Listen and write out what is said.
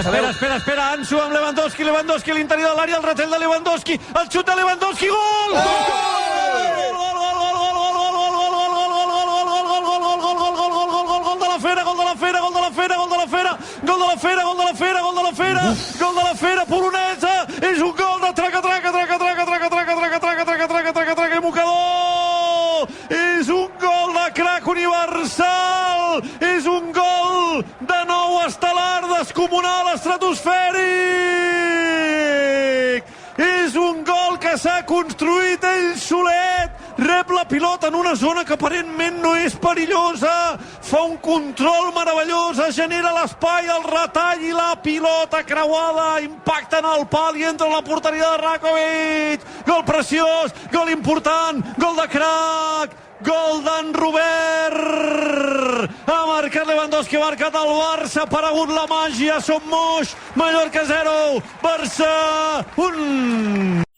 Espera, Ansu amb Lewandowski, a l'interior de l'àrea, el retall de Lewandowski, el xut de Lewandowski, gol! Gol de la Fera, polonesa, és un gol de traca, mocador, és un gol de crac universal, és un gol de nou estel·lar, descomunal, estratosfèric, és un gol que s'ha construït ell solet, rep la pilota en una zona que aparentment no és perillosa, fa un control meravellós, genera l'espai, el retall i la pilota creuada, impacta en el pal i entra a la porteria de Rakovic. Gol preciós, gol important, gol de crac, gol d'en Robert. Ha marcat Lewandowski, ha marcat el Barça, ha aparegut la màgia, som moix, Mallorca 0, Barça 1.